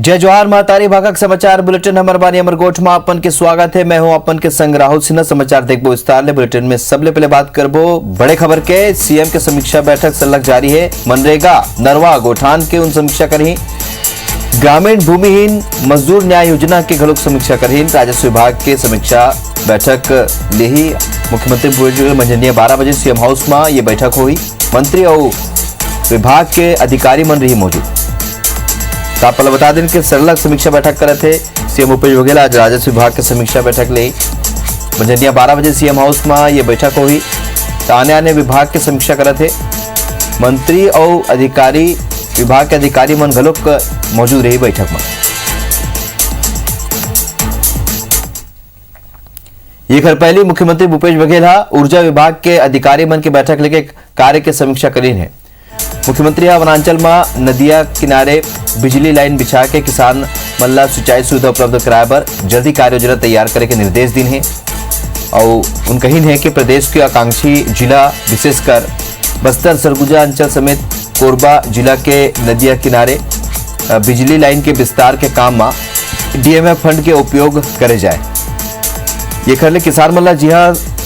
जय जोहार महतारी भागक समाचार बुलेटिन हमर बानी अमरगोठ में अपन के स्वागत है। मैं हूं अपन के संग राहुल सिन्हा। समाचार देखबो विस्तार ले। बुलेटिन में सबले पहले बात करबो बड़े खबर के। सीएम के समीक्षा बैठक सलग जारी है। मनरेगा नरवा गोठान के उन समीक्षा करही। ग्रामीण भूमिहीन मजदूर न्याय योजना के घलोक समीक्षा करही। राजस्व विभाग के समीक्षा बैठक ले ही मुख्यमंत्री भूपेश बघेल मंझनिया 12 बजे सीएम हाउस में ये बैठक हुई। मंत्री और विभाग के अधिकारी मन रही मौजूद। आप पहले बता दें कि सरलग समीक्षा बैठक करे थे सीएम भूपेश बघेल। आज राजस्व विभाग की समीक्षा बैठक ले मंझनिया 12 बजे सीएम हाउस में ये बैठक हुई। आने विभाग की समीक्षा करे थे। मंत्री और अधिकारी विभाग के अधिकारी मन घलोक मौजूद रही बैठक में। ये खबर पहली मुख्यमंत्री भूपेश बघेल ऊर्जा विभाग के अधिकारी मन की बैठक लेके कार्य की समीक्षा करी है। मुख्यमंत्री वनांचल में नदिया किनारे बिजली लाइन बिछा के किसान मल्ला सिंचाई सुविधा उपलब्ध कराए पर जल्दी कार्य योजना तैयार करे के निर्देश दिन है। और उनका ही है कि प्रदेश के आकांक्षी जिला विशेषकर बस्तर सरगुजा अंचल समेत कोरबा जिला के नदिया किनारे बिजली लाइन के विस्तार के काम में डीएमएफ फंड के उपयोग करे जाए। ये खरले किसान मल्ला जी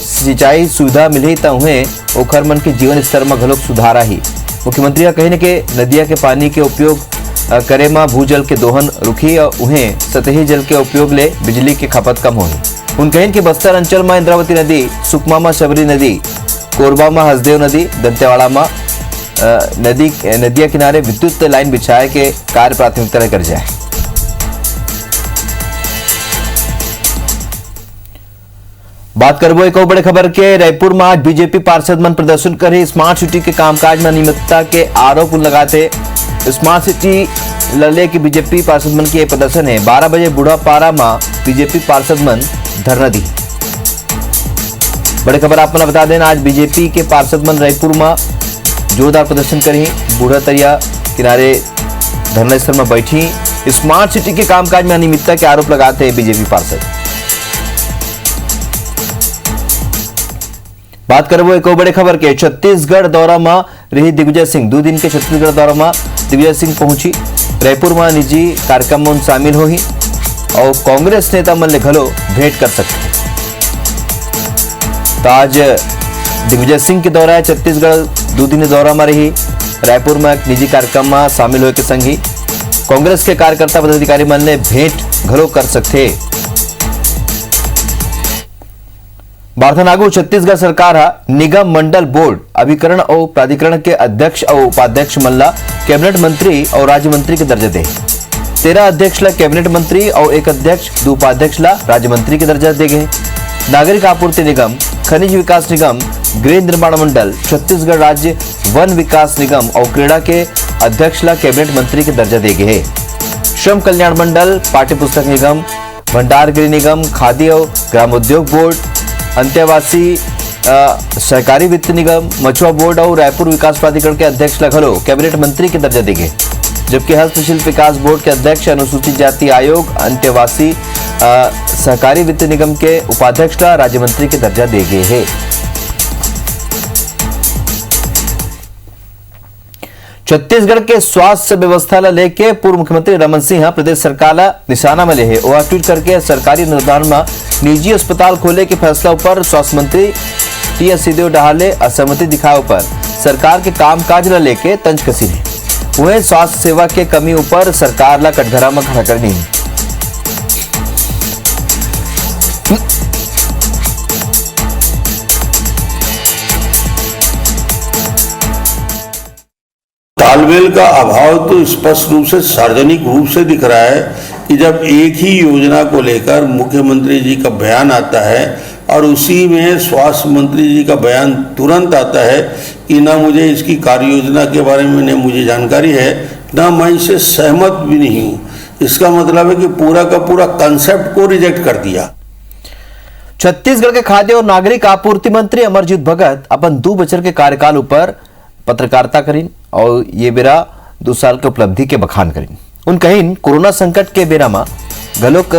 सिंचाई सुविधा मिली तो उन्हें ओखर मन के जीवन स्तर में घलोक सुधार ही। मुख्यमंत्री का कहने के नदिया के पानी के उपयोग करे में भूजल के दोहन रुकी और उन्हें सतही जल के उपयोग ले बिजली की खपत कम होगी। उनका कहने के बस्तर अंचल में इंद्रावती नदी, सुकमा में शबरी नदी, कोरबा में हसदेव नदी, दंतेवाड़ा में नदिया किनारे विद्युत लाइन बिछाए के कार्य प्राथमिकता कर जाए। बात करबो एक और बड़े खबर के। रायपुर में आज बीजेपी पार्षद मन प्रदर्शन करे स्मार्ट सिटी के कामकाज में अनियमितता के आरोप लगाते। स्मार्ट सिटी लड़ने की बीजेपी पार्षद मन की यह प्रदर्शन है। 12 बजे बूढ़ापारा में बीजेपी पार्षद मन धरना दी। बड़े खबर आप बता दें, आज बीजेपी के पार्षद मन रायपुर में जोरदार प्रदर्शन करी। बूढ़ा तरिया किनारे धरना स्थल में बैठी स्मार्ट सिटी के कामकाज में अनियमितता के आरोप लगाते हैं बीजेपी पार्षद। बात करें वो एक और बड़े खबर के। छत्तीसगढ़ दौरा में रही दिग्विजय सिंह। 2 दिन के छत्तीसगढ़ दौरा में दिग्विजय सिंह पहुंची। रायपुर में निजी कार्यक्रम में शामिल हुई और कांग्रेस नेता मन ले घलो भेंट कर सकते। तो आज दिग्विजय सिंह के दौरा है छत्तीसगढ़। 2 दिन दौरा में रही। रायपुर में एक निजी कार्यक्रम में शामिल होने के संग ही कांग्रेस के कार्यकर्ता पदाधिकारी मन ले भेंट घलो कर सकते। बारथनागु छत्तीसगढ़ सरकार निगम मंडल बोर्ड अभिकरण और प्राधिकरण के अध्यक्ष और उपाध्यक्ष मल्ला कैबिनेट मंत्री और राज्य मंत्री के दर्जा दे। 13 अध्यक्ष ला कैबिनेट मंत्री और 1 अध्यक्ष 2 उपाध्यक्ष ला राज्य मंत्री के दर्जा दे गए। नागरिक आपूर्ति निगम, खनिज विकास निगम, गृह निर्माण मंडल, छत्तीसगढ़ राज्य वन विकास निगम और क्रीड़ा के अध्यक्ष ला कैबिनेट मंत्री के दर्जा दे गए। श्रम कल्याण मंडल, पाठ्य पुस्तक निगम, भंडार गृह निगम, खादी और ग्रामोद्योग बोर्ड, अंत्यावासी सहकारी वित्त निगम, मछुआ बोर्ड और रायपुर विकास प्राधिकरण के अध्यक्ष लगलो कैबिनेट मंत्री के दर्जा देंगे। जबकि हस्तशिल्प विकास बोर्ड के अध्यक्ष, अनुसूचित जाति आयोग, अंत्यावासी सहकारी वित्त निगम के उपाध्यक्ष का राज्य मंत्री के दर्जा दे गए हैं। छत्तीसगढ़ के स्वास्थ्य व्यवस्था ला लेके पूर्व मुख्यमंत्री रमन सिंह प्रदेश सरकार ला निशाना में ले है। वह ट्वीट करके सरकारी अनुदान में निजी अस्पताल खोले के फैसला पर स्वास्थ्य मंत्री टी सिंहदेव डहाले असहमति दिखाए पर सरकार के कामकाज ला लेके तंज कसी है। वह स्वास्थ्य सेवा के कमी ऊपर सरकार ला कटघरा में खड़ा करनी है। तालमेल का अभाव तो स्पष्ट रूप से सार्वजनिक रूप से दिख रहा है कि जब एक ही योजना को लेकर मुख्यमंत्री जी का बयान आता है और उसी में स्वास्थ्य मंत्री जी का बयान तुरंत आता है कि ना मुझे इसकी कार्य योजना के बारे में न मुझे जानकारी है, ना मैं इससे सहमत भी नहीं हूँ। इसका मतलब है कि पूरा का पूरा कंसेप्ट को रिजेक्ट कर दिया। छत्तीसगढ़ के खाद्य और नागरिक आपूर्ति मंत्री अमरजीत भगत अपन 2 बछर के कार्यकाल ऊपर पत्रकारिता करीन और ये बेरा 2 साल के उपलब्धि के बखान करीन। उन कहीं कोरोना संकट के बेरा में घलोक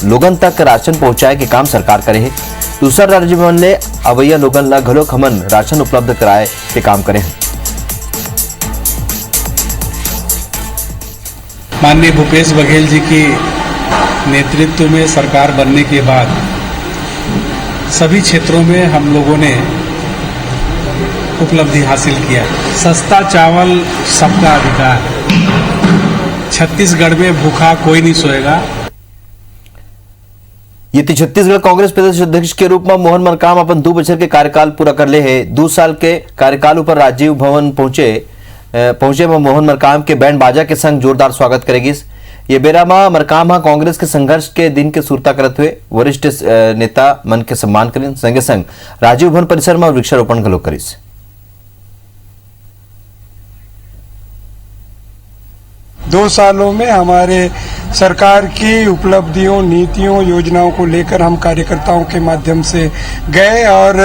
लोगन तक राशन पहुंचाए के काम सरकार करे है। दूसरा राज्य मन ले अवैया लोगन ला घलोक हमन राशन उपलब्ध कराए के काम करे हैं। माननीय भूपेश बघेल जी की नेतृत्व में सरकार बनने के बाद सभी क्षेत्रों में हम लोगों ने उपलब्धि हासिल किया। सस्ता चावल सबका अधिकार। छत्तीसगढ़ में भूखा कोई नहीं सोएगा। ये थी छत्तीसगढ़ कांग्रेस प्रदेश अध्यक्ष के रूप में मोहन मरकाम अपन 2 बछर के कार्यकाल पूरा कर ले है। 2 साल के कार्यकाल पर राजीव भवन पहुंचे में मोहन मरकाम के बैंड बाजा के संग जोरदार स्वागत करेगी। ये बेरा में मरकाम कांग्रेस के संघर्ष के दिन के सुरता करते हुए वरिष्ठ नेता मन के सम्मान करें, संगे संग राजीव भवन परिसर में वृक्षारोपण गलो करीस। 2 सालों में हमारे सरकार की उपलब्धियों, नीतियों, योजनाओं को लेकर हम कार्यकर्ताओं के माध्यम से गए और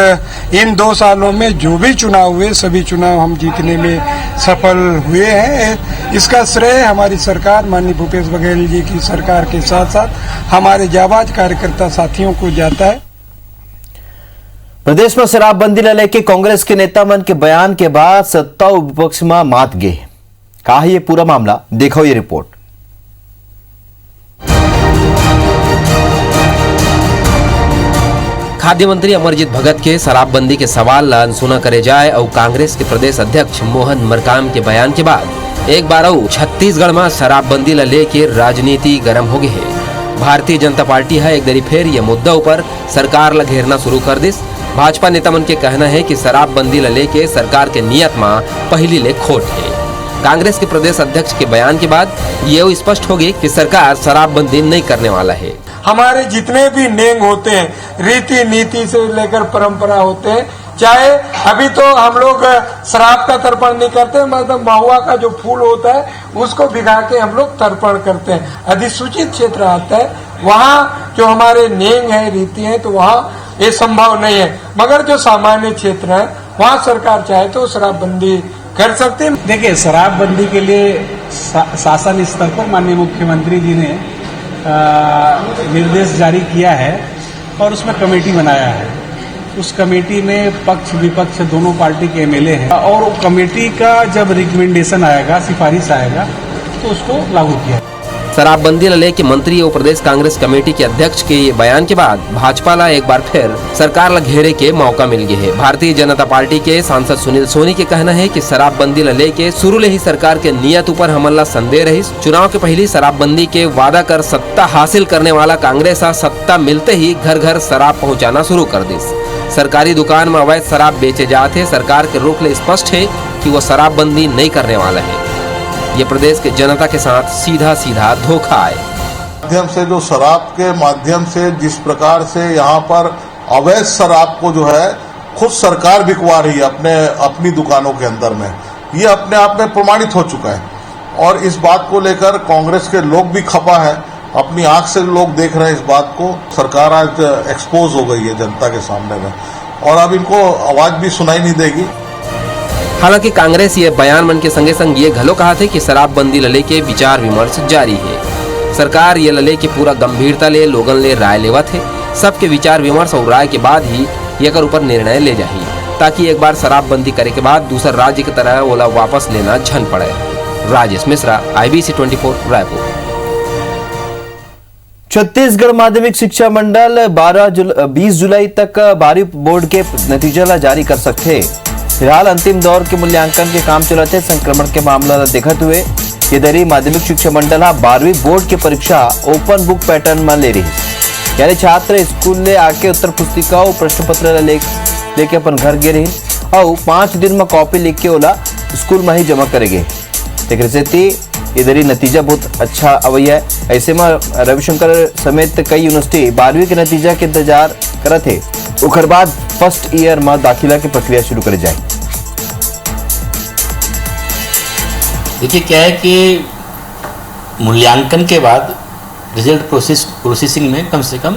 इन 2 सालों में जो भी चुनाव हुए सभी चुनाव हम जीतने में सफल हुए हैं। इसका श्रेय हमारी सरकार माननीय भूपेश बघेल जी की सरकार के साथ साथ हमारे जाबाज कार्यकर्ता साथियों को जाता है। प्रदेश में शराबबंदी ल लेके कांग्रेस के नेता मन के बयान के बाद सत्ता और विपक्ष में मात गए। कहा है ये पूरा मामला, देखो ये रिपोर्ट। खाद्य मंत्री अमरजीत भगत के शराबबंदी के सवाल ला अनसुना करे जाए और कांग्रेस के प्रदेश अध्यक्ष मोहन मरकाम के बयान के बाद एक बार और छत्तीसगढ़ में शराबबंदी ला लेके राजनीति गर्म हो गई है। भारतीय जनता पार्टी है एक दरी फिर ये मुद्दा ऊपर सरकार ला घेरना शुरू कर दिस। भाजपा नेता मन के कहना है कि शराबबंदी ला लेके सरकार के नियत में पहली ले खोट है। कांग्रेस के प्रदेश अध्यक्ष के बयान के बाद ये स्पष्ट हो गई कि सरकार शराबबंदी नहीं करने वाला है। हमारे जितने भी नेंग होते हैं, रीति नीति से लेकर परंपरा होते हैं, चाहे अभी तो हम लोग शराब का तर्पण नहीं करते, मतलब महुआ का जो फूल होता है उसको भिगा के हम लोग तर्पण करते हैं। अधिसूचित क्षेत्र आता है वहाँ जो हमारे नेंग है, रीति है, तो वहाँ ये संभव नहीं है। मगर जो सामान्य क्षेत्र है वहाँ सरकार चाहे तो शराबबंदी कर सकते हैं। देखिए, शराबबंदी के लिए शासन स्तर पर माननीय मुख्यमंत्री जी ने निर्देश जारी किया है और उसमें कमेटी बनाया है। उस कमेटी में पक्ष विपक्ष दोनों पार्टी के एमएलए हैं और कमेटी का जब रिकमेंडेशन आएगा, सिफारिश आएगा, तो उसको लागू किया। शराबबंदी ला लेके मंत्री और प्रदेश कांग्रेस कमेटी के अध्यक्ष के ये बयान के बाद भाजपा ला एक बार फिर सरकार ला घेरे के मौका मिल गया है। भारतीय जनता पार्टी के सांसद सुनील सोनी के कहना है कि शराबबंदी ला लेके शुरू ले ही सरकार के नियत ऊपर हमन ला संदेह रही। चुनाव के पहली शराबबंदी के वादा कर सत्ता हासिल करने वाला कांग्रेस सत्ता मिलते ही घर घर शराब पहुँचाना शुरू कर दी। सरकारी दुकान में अवैध शराब बेचे जाते, सरकार के रुख ले स्पष्ट है कि वो शराबबंदी नहीं करने वाला है। ये प्रदेश के जनता के साथ सीधा सीधा धोखा है। माध्यम से जो शराब के माध्यम से जिस प्रकार से यहाँ पर अवैध शराब को जो है खुद सरकार बिकवा रही है अपनी दुकानों के अंदर में, ये अपने आप में प्रमाणित हो चुका है और इस बात को लेकर कांग्रेस के लोग भी खपा है। अपनी आंख से लोग देख रहे हैं इस बात को। सरकार आज एक्सपोज हो गई है जनता के सामने में और अब इनको आवाज भी सुनाई नहीं देगी। हालांकि कांग्रेस ये बयान मन के संगे संग ये घलो कहा थे कि शराबबंदी ला लेके विचार विमर्श जारी है। सरकार ये ला लेके पूरा गंभीरता ले लोगन ले राय लेवत है। सबके विचार विमर्श और राय के बाद ही एकर ऊपर निर्णय ले जाही, ताकि एक बार शराबबंदी करे के बाद दूसर राज्य की तरह ओला वापस लेना झन पड़े। राजेश मिश्रा, IBC 24, रायपुर। छत्तीसगढ़ माध्यमिक शिक्षा मंडल 20 जुलाई तक 12वीं बोर्ड के नतीजा ला जारी कर सकते। फिलहाल अंतिम दौर के मूल्यांकन के काम चलते। संक्रमण के मामला देखते हुए ये दरी माध्यमिक शिक्षा मंडल 12वीं बोर्ड की परीक्षा ओपन बुक पैटर्न में ले रही, यानी छात्र स्कूल ले आके उत्तर पुस्तिका और प्रश्न पत्र लेके अपन घर गे रही और 5 दिन में कॉपी लिख के ओला स्कूल में ही जमा करेंगे। ये दरी नतीजा बहुत अच्छा अवैया है। ऐसे में रविशंकर समेत कई यूनिवर्सिटी 12वीं के नतीजा के इंतजार करत है। उखर बाद फर्स्ट ईयर में दाखिला की प्रक्रिया शुरू कर जाए। देखिए क्या है कि मूल्यांकन के बाद रिजल्ट प्रोसेसिंग में कम से कम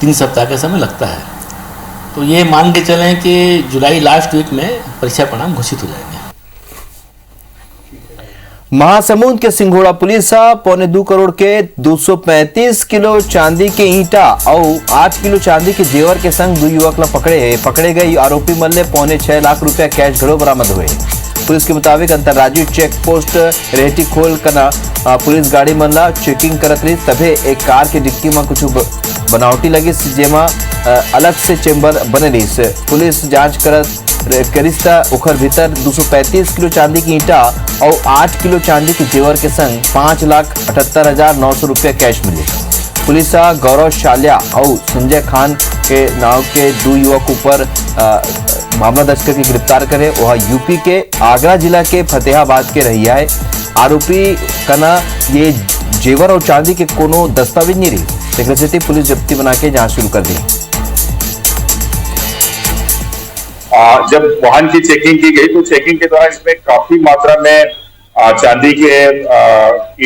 3 सप्ताह का समय लगता है। तो ये मान के चलें कि जुलाई लास्ट वीक में परीक्षा परिणाम घोषित हो जाएंगे। महासमुंद के सिंघोड़ा पुलिस 2.25 करोड़ के 235 किलो चांदी के ईंटा और 8 किलो चांदी के जेवर के संग 2 युवक ला पकड़े गए। आरोपी मन ले 6.25 लाख रुपया कैश घड़ो बरामद हुए। पुलिस के मुताबिक अंतर्राज्यीय चेक पोस्ट रेहटी खोल कना पुलिस गाड़ी मन ला चेकिंग करत रही, तभे एक कार के डिक्की में कुछ बनावटी लगी जेमा अलग से चेम्बर बने रही। पुलिस जांच करिस ओखर भीतर 235 किलो चांदी की ईंटा और 8 किलो चांदी के जेवर के संग 5,78,900 रुपया कैश मिले। पुलिस गौरव शाल्या और संजय खान के नाव के 2 युवक ऊपर मामला दर्ज करके गिरफ्तार करे। वह यूपी के आगरा जिला के फतेहाबाद के रहिया है। आरोपी कना ये जेवर और चांदी के कोनो दस्तावेज नहीं रही। देखते पुलिस जब्ती बना के जांच शुरू कर दी। जब वाहन की चेकिंग की गई तो चेकिंग के दौरान इसमें काफी मात्रा में चांदी के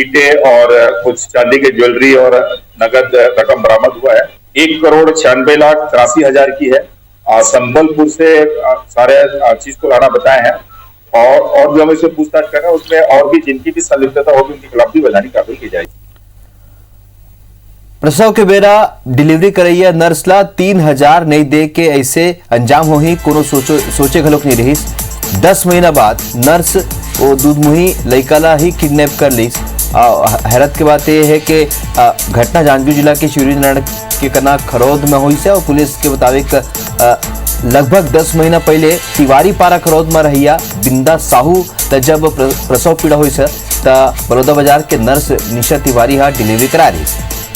ईंटे और कुछ चांदी के ज्वेलरी और नगद रकम बरामद हुआ है। 1,96,83,000 की है। संबलपुर से सारे चीज को लाना बताए हैं और जो हम इससे पूछताछ कर रहे हैं उसमें और भी जिनकी भी संलिप्तता होगी उनके खिलाफ भी वैधानिक कार्रवाई की जाएगी। प्रसव के बेरा डिलीवरी करैया नर्स ला 3,000 नहीं दे के ऐसे अंजाम हो ही कोनो सोचे घलोक नहीं रही। 10 महीना बाद नर्स वो दूध मुही लड़का ला ही किडनैप कर ली। हैरत की बात यह है कि घटना जांजगीर जिला के शिवरीनारायण के कना खरौद में हुई से और पुलिस के मुताबिक लगभग 10 महीना पहले तिवारी पारा खरौद में रहिया बिंदा साहू जब प्रसव पीड़ा हुई से बड़ौदा बाजार के नर्स निशा तिवारी डिलीवरी करा रही,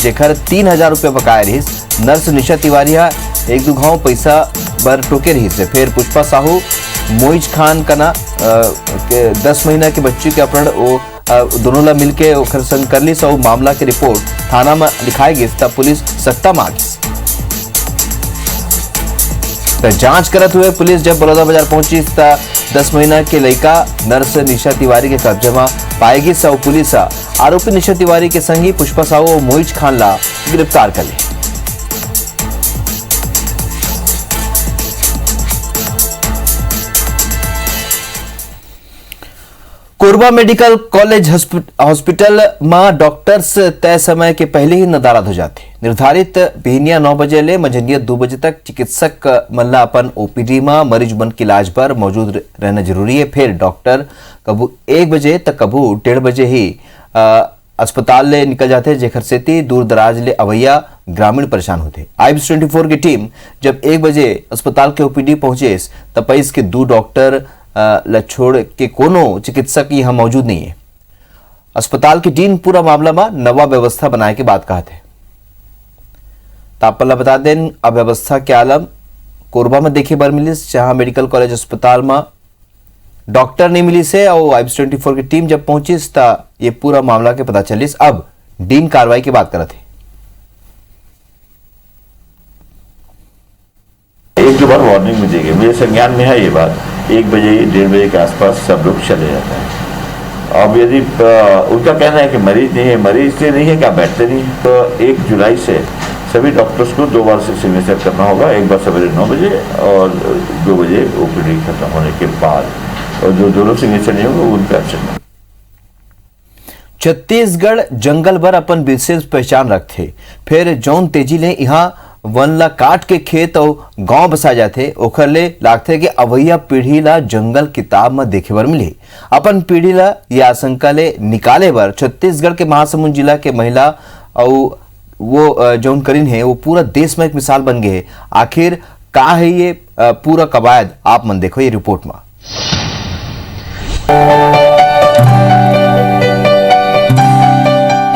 जेकर 3,000 रुपया बकाया रही। नर्स निशा तिवारी 1-2 घाव पैसा बर टोके रही से। फिर पुष्पा साहू मोइज खान कना 10 महीना के बच्ची के अपहरण वो दोनों ला मिलके ओकर संग कर ली। सो मामला की रिपोर्ट थाना में लिखाई गई तब पुलिस सत्ता मांगी। तो जांच करत हुए पुलिस जब बड़ौदा बाजार पहुंची 10 महीना के लड़का नर्स निशा तिवारी के कब्जे में पाएगी। सौ पुलिस आरोपी निशा तिवारी के संगी पुष्पा साहू और मोइज खान ला गिरफ्तार कर ली। कोरबा मेडिकल कॉलेज हॉस्पिटल में डॉक्टर्स तय समय के पहले ही नदारद हो जाते। निर्धारित बिहनिया 9 बजे ले मंझंदिया 2 बजे तक चिकित्सक मल्ला अपन ओपीडी में मरीज बन के इलाज पर मौजूद रहना जरूरी है। फिर डॉक्टर कबू 1 बजे तक कबू 1:30 बजे ही अस्पताल ले निकल जाते, जेखर सेती दूर दराज ले अवैया ग्रामीण परेशान होते। आईबीएस 24 की टीम जब 1 बजे अस्पताल के ओपीडी पहुंचे तब इसके 2 डॉक्टर ल छोड़ के कोनो चिकित्सक यहाँ मौजूद नहीं है। अस्पताल की टीम पूरा मामला में नवा व्यवस्था बनाए के बाद कहा थे। तापल्ला बता दें अव्यवस्था के आलम कोरबा में देखे बर मिली, जहां मेडिकल कॉलेज अस्पताल में डॉक्टर नहीं मिली से और आईबीएस 24 की टीम जब पहुंची ये पूरा मामला के पता चली। अब डीन कार्रवाई की बात कर रहे थे। एक दो बार वार्निंग भी दी गई, मुझे संज्ञान में है ये बात। 1 बजे 1:30 बजे के आसपास सब लोग चले जाते हैं। अब यदि उनका कहना है कि मरीज नहीं है, मरीज इसलिए नहीं है कि आप बैठते नहीं है, तो 1 जुलाई से सभी डॉक्टर्स को 2 बार से सिग्नेचर करना होगा। एक बार सवेरे 9 बजे और 2 बजे ओपीडी खत्म होने के बाद, और जो दोनों सिग्नेचर नहीं होंगे उन पर एक्शन। छत्तीसगढ़ जंगल भर अपन विशेष पहचान रखते। फिर जौन तेजी ले यहाँ वन ला काट के खेत और गांव बसाए जाते, ओखर ले लागते कि अवैया पीढ़ी ला जंगल किताब में देखे बर मिले। अपन पीढ़ी ला ये आशंका ले निकाले बर छत्तीसगढ़ के महासमुंद जिला के महिला और वो जौन करीन है वो पूरा देश में एक मिसाल बन गए। आखिर का है ये पूरा कवायद, आप मन देखो ये रिपोर्ट में।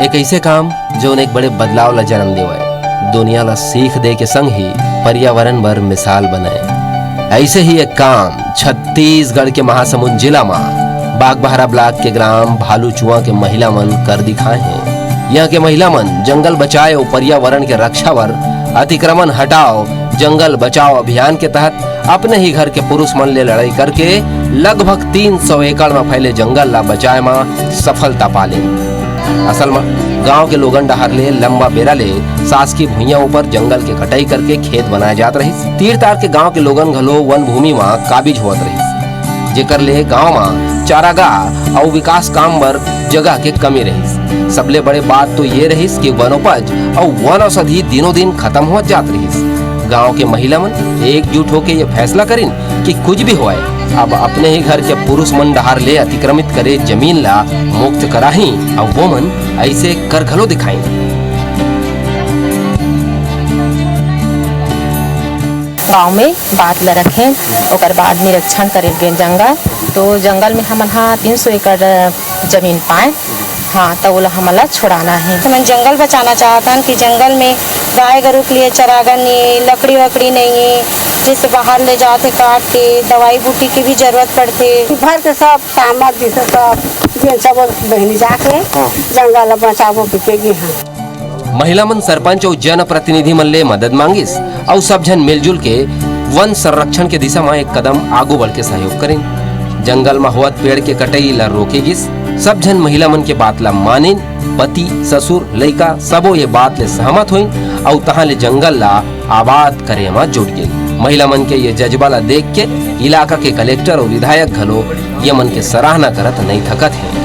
एक ऐसे काम जो एक बड़े बदलाव ला जन्म देवे, दुनिया ला सीख दे के संग ही पर्यावरण बर मिसाल बने। ऐसे ही एक काम छत्तीसगढ़ के महासमुंद जिला में बागबहरा ब्लॉक के ग्राम भालूचुआ के महिला मन कर दिखाए हैं। यहाँ के महिला मन जंगल बचाए और पर्यावरण के रक्षा वर अतिक्रमण हटाओ जंगल बचाओ अभियान के तहत अपने ही घर के पुरुष मन ले लड़ाई करके लगभग 300 एकड़ में फैले जंगल ला बचाए में सफलता पाले। असल में गांव के लोगन डहर ले लंबा बेरा ले शासकीय भूइया ऊपर जंगल के कटाई करके खेत बनाए जात रही। तीर तार के गांव के लोगन घलो वन भूमि में काबिज होत रही, जेकर ले गांव में चारागाह और विकास काम बर जगह के कमी रही। सबले बड़े बात तो ये रही कि वनोपज और वन औषधि दिनों दिन खत्म हो जात रही। गांव के महिला मन एकजुट होके ये फैसला करिन कि कुछ भी होए अब अपने ही घर के पुरुष मन डहार ले अतिक्रमित करे जमीन ला मुक्त कराही और वो मन ऐसे कर घलो दिखाई। गाँव में बात ल रखे और बाद निरीक्षण करे जंगल, तो जंगल में हमन 300 एकड़ जमीन पाए। हाँ, तो वो हमला छुड़ाना है। तो मैं जंगल बचाना चाहता हूँ कि जंगल में गाय गरु के लिए चरागार नहीं, लकड़ी वकड़ी नहीं है, जिससे बाहर ले जाते काट के दवाई बूटी की भी जरूरत पड़ती। भर के सब सामग्री से सब बहनी जाके जंगल बचावो पिकेगी। हाँ, महिला मन सरपंच और जन प्रतिनिधि मन ले मदद मांगिस और सब जन मिलजुल के वन संरक्षण के दिशा में एक कदम आगू बढ़ के सहयोग करें। जंगल में होवत पेड़ के कटाई ला रोकेगिस। सब जन महिला मन के बात ला मानिन, पति ससुर लइका सबो ये बात ले सहमत होइन और तहाँ ले जंगल ला आबाद करे में जुट गए। महिला मन के ये जज्बा ला देख के इलाका के कलेक्टर और विधायक घलो ये मन के सराहना करत नहीं थकत है।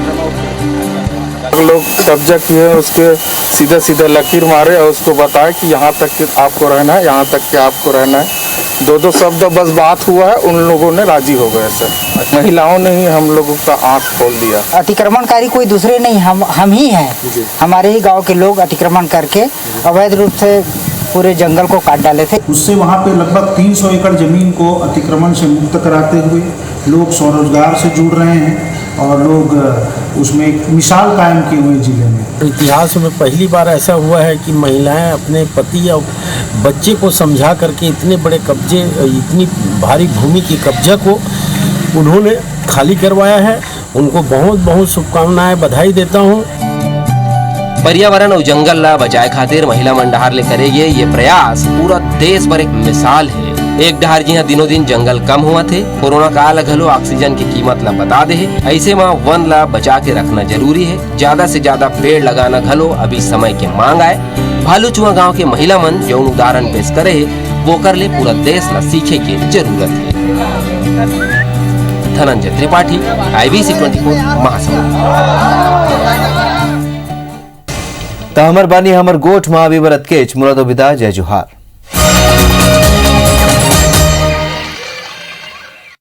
लोग कब्जा किए उसके सीधे सीधे लकीर मारे और उसको बताए कि यहाँ तक आपको रहना है, यहाँ तक के आपको रहना है। दो शब्द बस बात हुआ है, उन लोगों ने राजी हो गए सर। महिलाओं ने ही हम लोगों का आंख खोल दिया। अतिक्रमणकारी कोई दूसरे नहीं, हम ही हैं। हमारे ही गांव के लोग अतिक्रमण करके अवैध रूप से पूरे जंगल को काट डाले थे। उससे वहाँ पे लगभग 300 एकड़ जमीन को अतिक्रमण से मुक्त कराते हुए लोग स्वरोजगार से जुड़ रहे हैं और लोग उसमें एक मिसाल कायम किए हुए जिले में। इतिहास में पहली बार ऐसा हुआ है कि महिलाएं अपने पति या बच्चे को समझा करके इतने बड़े कब्जे, इतनी भारी भूमि की कब्जा को उन्होंने खाली करवाया है। उनको बहुत बहुत शुभकामनाएं, बधाई देता हूँ। पर्यावरण और जंगल ला बचाए खातिर महिला मन डहार ले करेगे ये प्रयास पूरा देश भर एक मिसाल है। एक डहार जी दिनों दिन जंगल कम हुआ थे, कोरोना काल घलो ऑक्सीजन की कीमत ला बता दे है। ऐसे में वन ला बचा के रखना जरूरी है। ज्यादा से ज्यादा पेड़ लगाना घलो अभी समय के मांग आए। भालूचुआ गांव के महिला मन जो उदाहरण पेश करे वो कर ले पूरा देश ला सीखे की जरूरत है। धनंजय त्रिपाठी, IBC 24 महासमुंद। तो हमर बानी हमर गोठ महावीर केच मुरादो विदा जय जोहार।